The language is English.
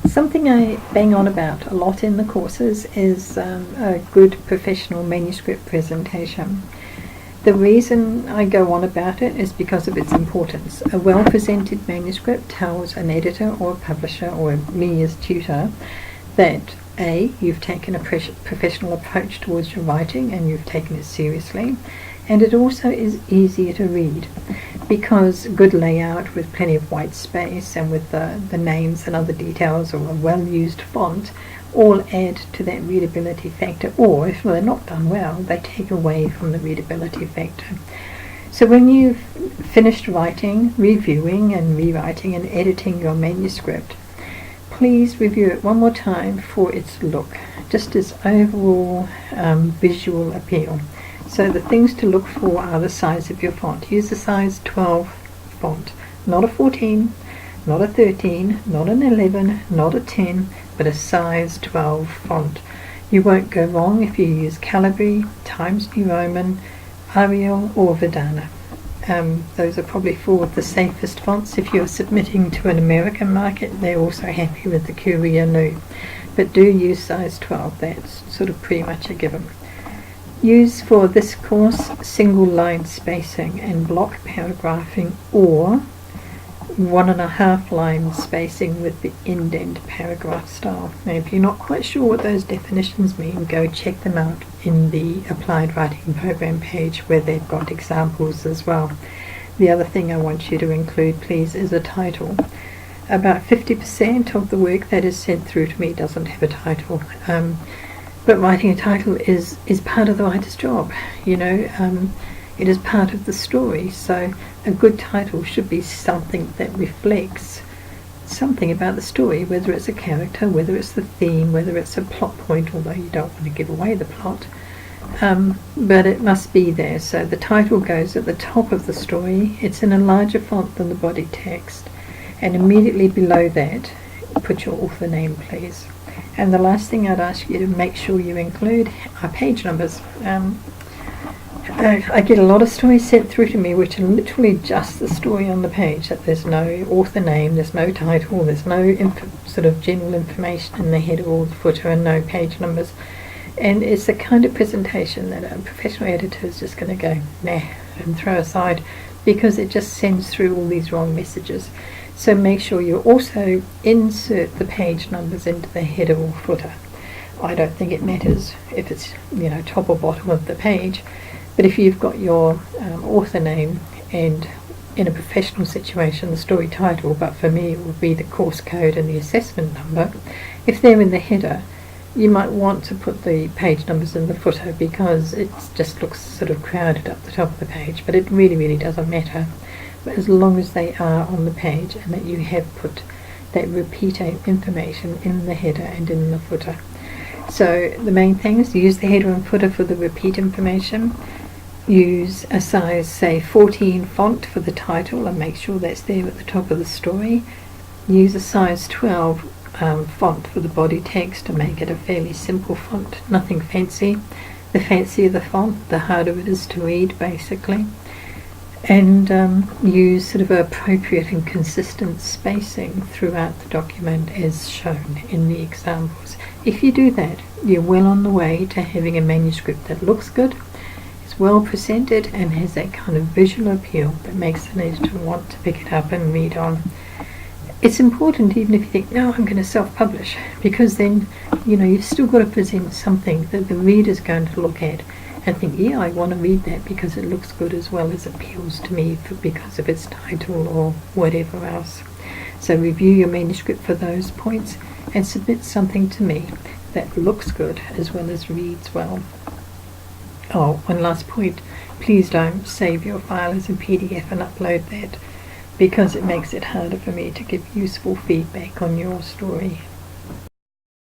Something I bang on about a lot in the courses is a good professional manuscript presentation. The reason I go on about it is because of its importance. A well-presented manuscript tells an editor or a publisher or me as tutor that A, you've taken a professional approach towards your writing and you've taken it seriously, and it also is easier to read because good layout with plenty of white space and with the names and other details or a well-used font all add to that readability factor, or if they're not done well, they take away from the readability factor. So when you've finished writing, reviewing and rewriting and editing your manuscript, please review it one more time for its look, just as overall visual appeal. So the things to look for are the size of your font. Use a size 12 font, not a 14, not a 13, not an 11, not a 10, but a size 12 font. You won't go wrong if you use Calibri, Times New Roman, Arial or Verdana. Those are probably four of the safest fonts. If you're submitting to an American market, they're also happy with the Courier New. But do use size 12, that's sort of pretty much a given. Use for this course single line spacing and block paragraphing, or 1.5 line spacing with the indent paragraph style. Now if you're not quite sure what those definitions mean, go check them out in the Applied Writing Program page where they've got examples as well. The other thing I want you to include, please, is a title. About 50% of the work that is sent through to me doesn't have a title. But writing a title is part of the writer's job, you know. It is part of the story, so a good title should be something that reflects something about the story, whether it's a character, whether it's the theme, whether it's a plot point, although you don't want to give away the plot. But it must be there, so the title goes at the top of the story. It's in a larger font than the body text, and immediately below that, put your author name, please. And the last thing I'd ask you to make sure you include are page numbers. I get a lot of stories sent through to me which are literally just the story on the page, that there's no author name, there's no title, there's no sort of general information in the header or the footer, and no page numbers. And it's the kind of presentation that a professional editor is just going to go nah and throw aside, because it just sends through all these wrong messages. So make sure you also insert the page numbers into the header or footer. I don't think it matters if it's, you know, top or bottom of the page, but if you've got your author name and in a professional situation the story title, but for me it would be the course code and the assessment number, if they're in the header, you might want to put the page numbers in the footer because it just looks sort of crowded up the top of the page, but it really doesn't matter. But as long as they are on the page and that you have put that repeat information in the header and in the footer. So the main things, use the header and footer for the repeat information. Use a size, say 14 font for the title and make sure that's there at the top of the story. Use a size 12 font for the body text to make it a fairly simple font, nothing fancy. The fancier the font, the harder it is to read, basically. And use sort of appropriate and consistent spacing throughout the document as shown in the examples. If you do that, you're well on the way to having a manuscript that looks good, is well presented, and has that kind of visual appeal that makes an editor want to pick it up and read on. It's important even if you think, no, I'm going to self-publish, because then, you know, you've still got to present something that the reader's going to look at and think, yeah, I want to read that because it looks good as well as appeals to me because of its title or whatever else. So review your manuscript for those points and submit something to me that looks good as well as reads well. Oh, one last point. Please don't save your file as a PDF and upload that, because it makes it harder for me to give useful feedback on your story.